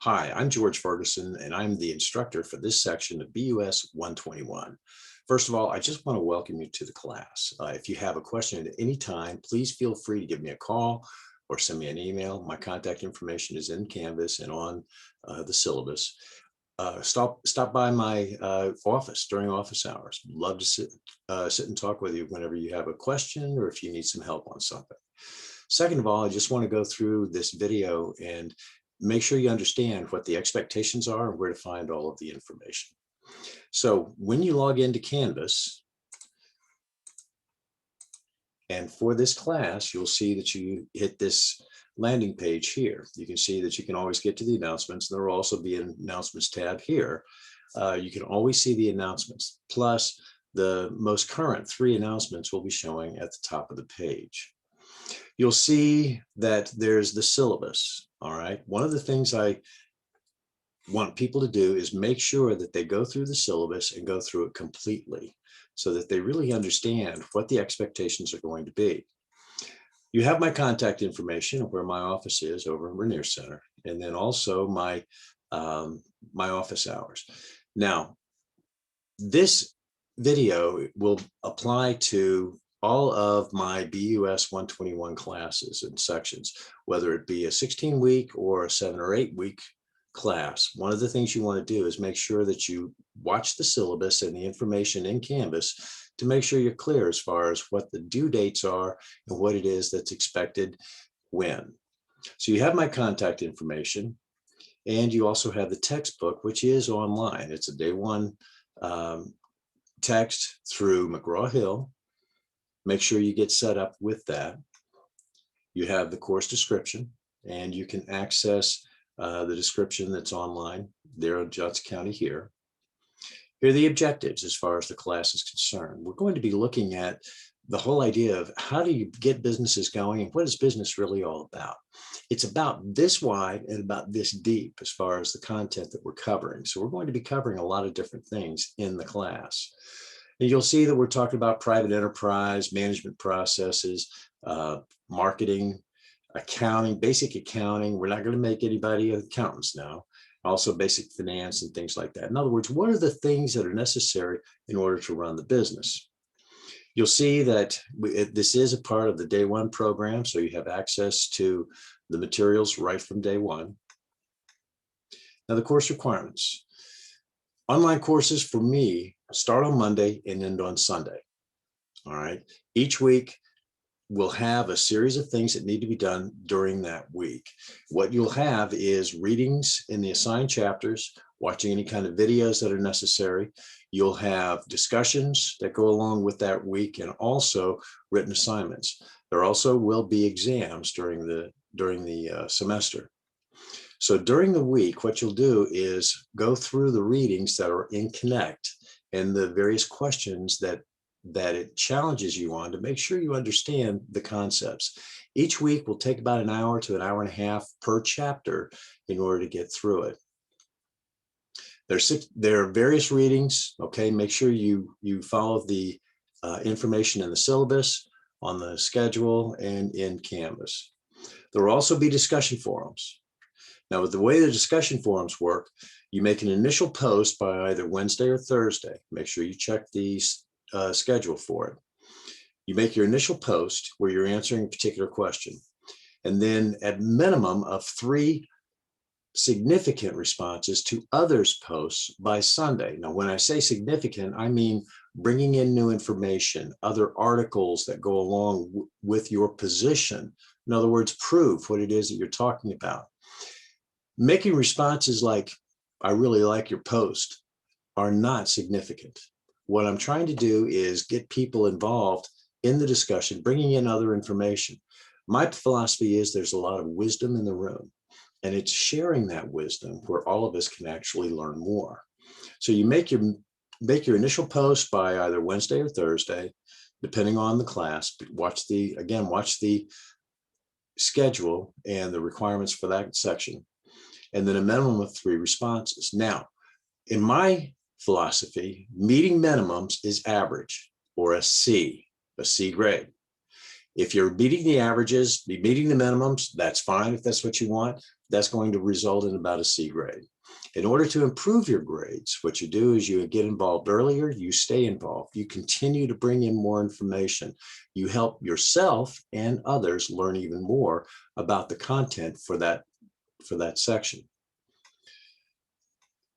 Hi, I'm George Ferguson, and I'm the instructor for this section of BUS 121. First of all, I just want to welcome you to the class. If you have a question at any time, please feel free to give me a call or send me an email. My contact information is in Canvas and on the syllabus. Stop by my office during office hours. Love to sit and talk with you whenever you have a question or if you need some help on something. Second of all, I just want to go through this video and make sure you understand what the expectations are and where to find all of the information. So when you log into Canvas, and for this class, you'll see that you hit this landing page here. You can see that you can always get to the announcements. There will also be an announcements tab here. You can always see the announcements. Plus, the most current 3 announcements will be showing at the top of the page. You'll see that there's the syllabus. All right. One of the things I want people to do is make sure that they go through the syllabus and go through it completely so that they really understand what the expectations are going to be. You have my contact information of where my office is over in Rainier Center, and then also my office hours. Now, this video will apply to all of my BUS 121 classes and sections, whether it be a 16-week or a 7 or 8-week class. One of the things you want to do is make sure that you watch the syllabus and the information in Canvas to make sure you're clear as far as what the due dates are and what it is that's expected when. So you have my contact information, and you also have the textbook, which is online. It's a day 1 text through McGraw-Hill. Make sure you get set up with that. You have the course description, and you can access the description that's online there in Johnson County here. Here are the objectives as far as the class is concerned. We're going to be looking at the whole idea of how do you get businesses going and what is business really all about. It's about this wide and about this deep as far as the content that we're covering. So we're going to be covering a lot of different things in the class. And you'll see that we're talking about private enterprise, management processes, marketing, accounting, basic accounting. We're not going to make anybody accountants now. Also basic finance and things like that. In other words, what are the things that are necessary in order to run the business? You'll see that this is a part of the day 1 program, so you have access to the materials right from day 1. Now, the course requirements. Online courses for me start on Monday and end on Sunday. All right. Each week, we'll have a series of things that need to be done during that week. What you'll have is readings in the assigned chapters, watching any kind of videos that are necessary. You'll have discussions that go along with that week, and also written assignments. There also will be exams during the semester. So during the week, what you'll do is go through the readings that are in Connect and the various questions that it challenges you on to make sure you understand the concepts. Each week will take about an hour to an hour and a half per chapter in order to get through it. There are various readings. Okay, make sure you follow the information in the syllabus, on the schedule, and in Canvas. There will also be discussion forums. Now, with the way the discussion forums work, you make an initial post by either Wednesday or Thursday. Make sure you check the schedule for it. You make your initial post where you're answering a particular question, and then at minimum of 3 significant responses to others' posts by Sunday. Now, when I say significant, I mean bringing in new information, other articles that go along with your position. In other words, prove what it is that you're talking about. Making responses like, "I really like your post," are not significant. What I'm trying to do is get people involved in the discussion, bringing in other information. My philosophy is there's a lot of wisdom in the room, and it's sharing that wisdom where all of us can actually learn more. So you make your initial post by either Wednesday or Thursday, depending on the class. Watch the schedule and the requirements for that section, and then a minimum of 3 responses. Now, in my philosophy, meeting minimums is average, or a C grade. If you're meeting the averages, be meeting the minimums, that's fine if that's what you want. That's going to result in about a C grade. In order to improve your grades, what you do is you get involved earlier, you stay involved, you continue to bring in more information. You help yourself and others learn even more about the content for that section.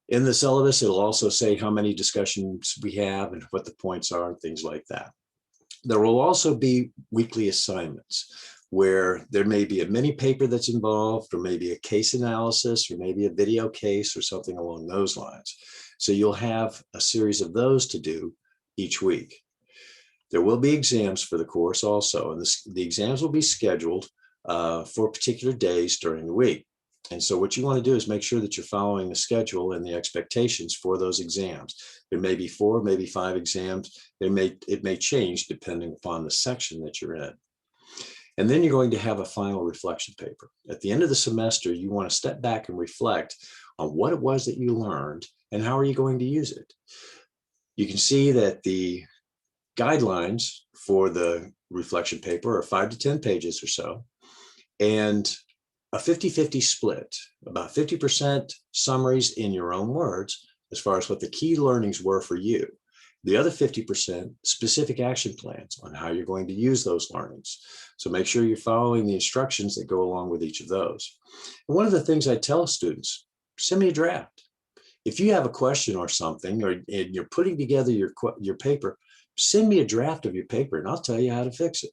In the syllabus, it'll also say how many discussions we have and what the points are and things like that. There will also be weekly assignments where there may be a mini paper that's involved, or maybe a case analysis, or maybe a video case or something along those lines. So you'll have a series of those to do each week. There will be exams for the course also, and the exams will be scheduled for particular days during the week. And so what you want to do is make sure that you're following the schedule and the expectations for those exams. There may be 4, maybe 5 exams. It may change depending upon the section that you're in. And then you're going to have a final reflection paper. At the end of the semester, you want to step back and reflect on what it was that you learned and how are you going to use it. You can see that the guidelines for the reflection paper are 5 to 10 pages or so, and a 50-50 split, about 50% summaries in your own words as far as what the key learnings were for you. The other 50% specific action plans on how you're going to use those learnings. So make sure you're following the instructions that go along with each of those. And one of the things I tell students, send me a draft. If you have a question or something, and you're putting together your paper, send me a draft of your paper and I'll tell you how to fix it.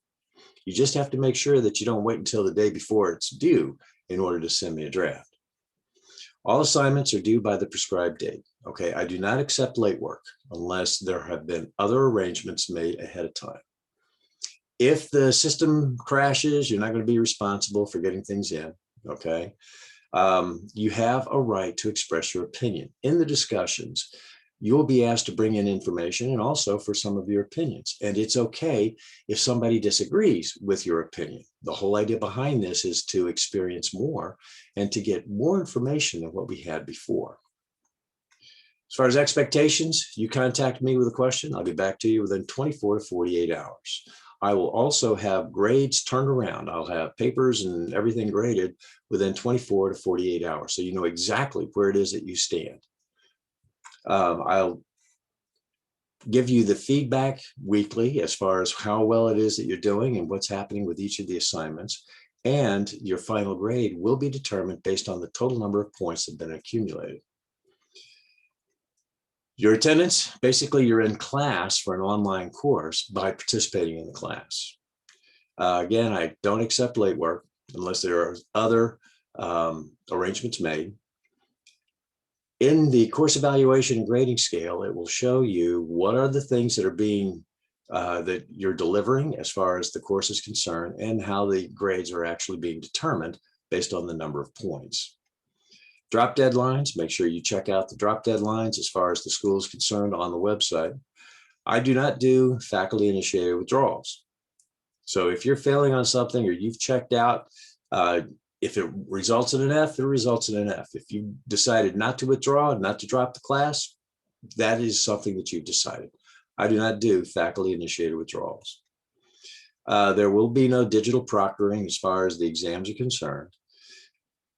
You just have to make sure that you don't wait until the day before it's due in order to send me a draft. All assignments are due by the prescribed date. Okay, I do not accept late work unless there have been other arrangements made ahead of time. If the system crashes, you're not going to be responsible for getting things in. Okay, you have a right to express your opinion in the discussions. You'll be asked to bring in information and also for some of your opinions. And it's okay if somebody disagrees with your opinion. The whole idea behind this is to experience more and to get more information than what we had before. As far as expectations, you contact me with a question, I'll get back to you within 24 to 48 hours. I will also have grades turned around. I'll have papers and everything graded within 24 to 48 hours. So you know exactly where it is that you stand. I'll give you the feedback weekly as far as how well it is that you're doing and what's happening with each of the assignments. And your final grade will be determined based on the total number of points that have been accumulated. Your attendance, basically you're in class for an online course by participating in the class. Again, I don't accept late work unless there are other arrangements made. In the course evaluation and grading scale, it will show you what are the things that are being, that you're delivering as far as the course is concerned and how the grades are actually being determined based on the number of points. Drop deadlines, make sure you check out the drop deadlines as far as the school is concerned on the website. I do not do faculty initiated withdrawals. So if you're failing on something or you've checked out, if it results in an F, it results in an F. If you decided not to withdraw, not to drop the class, that is something that you've decided. I do not do faculty initiated withdrawals. There will be no digital proctoring as far as the exams are concerned.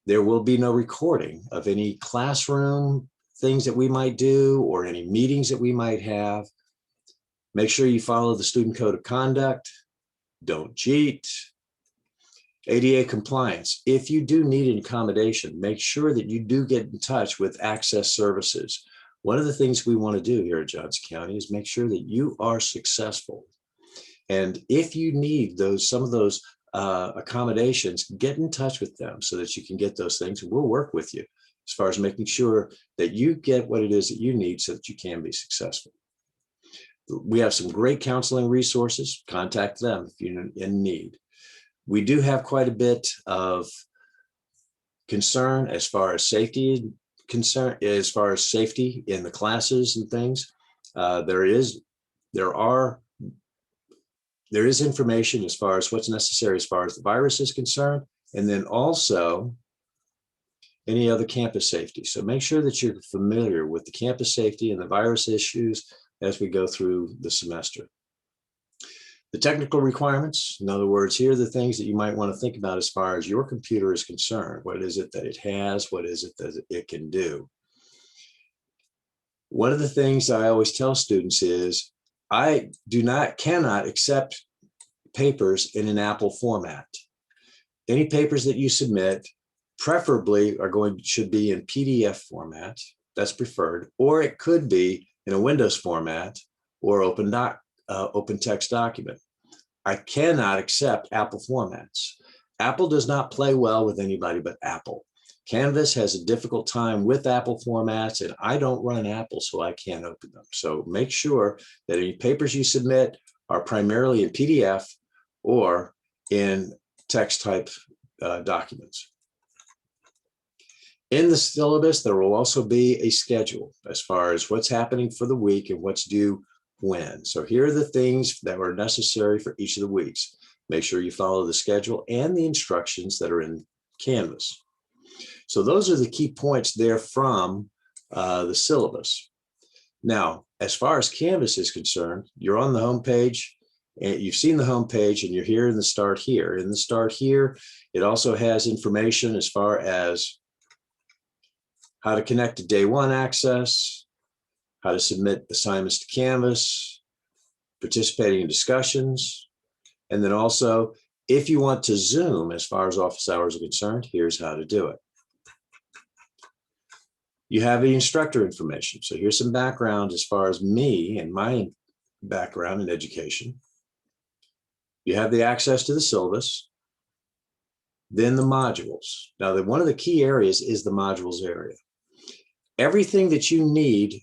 There will be no recording of any classroom things that we might do or any meetings that we might have. Make sure you follow the student code of conduct. Don't cheat. ADA compliance. If you do need an accommodation, make sure that you do get in touch with Access Services. One of the things we want to do here at Johnson County is make sure that you are successful. And if you need some of those accommodations, get in touch with them so that you can get those things. And we'll work with you as far as making sure that you get what it is that you need so that you can be successful. We have some great counseling resources. Contact them if you're in need. We do have quite a bit of concern as far as safety in the classes and things. There is information as far as what's necessary as far as the virus is concerned, and then also any other campus safety. So make sure that you're familiar with the campus safety and the virus issues as we go through the semester. The technical requirements, in other words, here are the things that you might want to think about as far as your computer is concerned. What is it that it has? What is it that it can do? One of the things I always tell students is I cannot accept papers in an Apple format. Any papers that you submit preferably should be in PDF format. That's preferred, or it could be in a Windows format or open text document. I cannot accept Apple formats. Apple does not play well with anybody but Apple. Canvas has a difficult time with Apple formats, and I don't run Apple, so I can't open them. So make sure that any papers you submit are primarily in PDF or in text type documents. In the syllabus, there will also be a schedule as far as what's happening for the week and what's due when. So here are the things that are necessary for each of the weeks. Make sure you follow the schedule and the instructions that are in Canvas. So those are the key points there from the syllabus. Now, as far as Canvas is concerned, you're on the home page, and you've seen the home page, and you're here in the Start Here. In the Start Here, it also has information as far as how to connect to Day 1 access, how to submit assignments to Canvas, participating in discussions, and then also, if you want to Zoom as far as office hours are concerned, here's how to do it. You have the instructor information. So here's some background as far as me and my background in education. You have the access to the syllabus, then the modules. Now, one of the key areas is the modules area. Everything that you need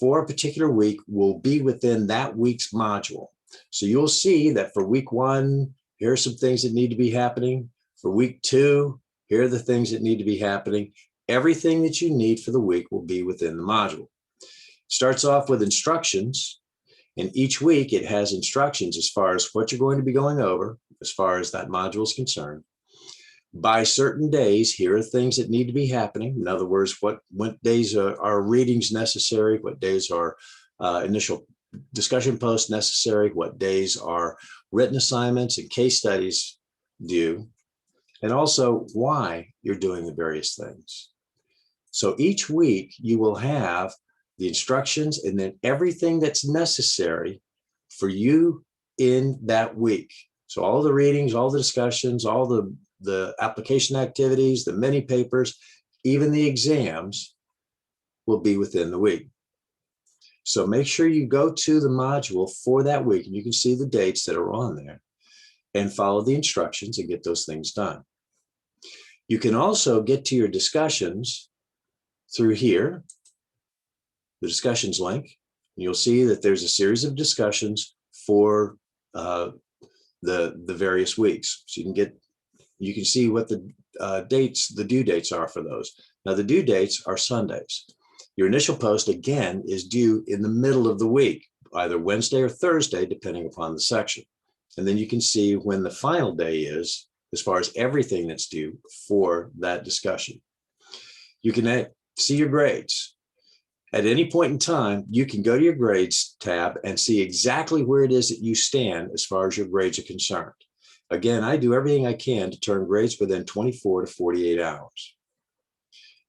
for a particular week will be within that week's module. So you'll see that for week 1, here are some things that need to be happening. For week 2, here are the things that need to be happening. Everything that you need for the week will be within the module. Starts off with instructions, and each week it has instructions as far as what you're going to be going over, as far as that module is concerned. By certain days, here are things that need to be happening. In other words, what days are readings necessary, what days are initial discussion posts necessary, what days are written assignments and case studies due, and also why you're doing the various things. So each week you will have the instructions and then everything that's necessary for you in that week. So all the readings, all the discussions, all the application activities, the mini papers, even the exams will be within the week. So make sure you go to the module for that week, and you can see the dates that are on there, and follow the instructions and get those things done. You can also get to your discussions through here, the discussions link. You'll see that there's a series of discussions for the various weeks. So you can see what the due dates are for those. Now, the due dates are Sundays. Your initial post, again, is due in the middle of the week, either Wednesday or Thursday, depending upon the section. And then you can see when the final day is, as far as everything that's due for that discussion. You can see your grades. At any point in time, you can go to your grades tab and see exactly where it is that you stand as far as your grades are concerned. Again, I do everything I can to turn grades within 24 to 48 hours.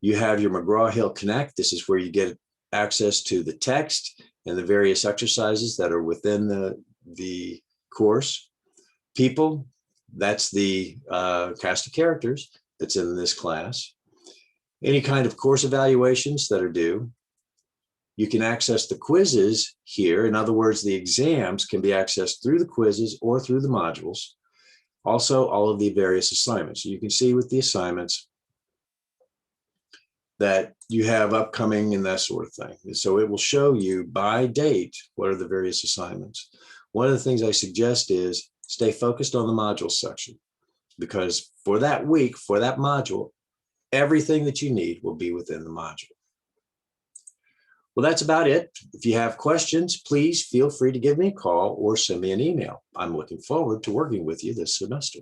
You have your McGraw-Hill Connect. This is where you get access to the text and the various exercises that are within the course. People, that's the cast of characters that's in this class. Any kind of course evaluations that are due. You can access the quizzes here. In other words, the exams can be accessed through the quizzes or through the modules. Also, all of the various assignments. So you can see with the assignments that you have upcoming and that sort of thing. And so it will show you by date what are the various assignments. One of the things I suggest is stay focused on the module section, because for that week, for that module, everything that you need will be within the module. Well, that's about it. If you have questions, please feel free to give me a call or send me an email. I'm looking forward to working with you this semester.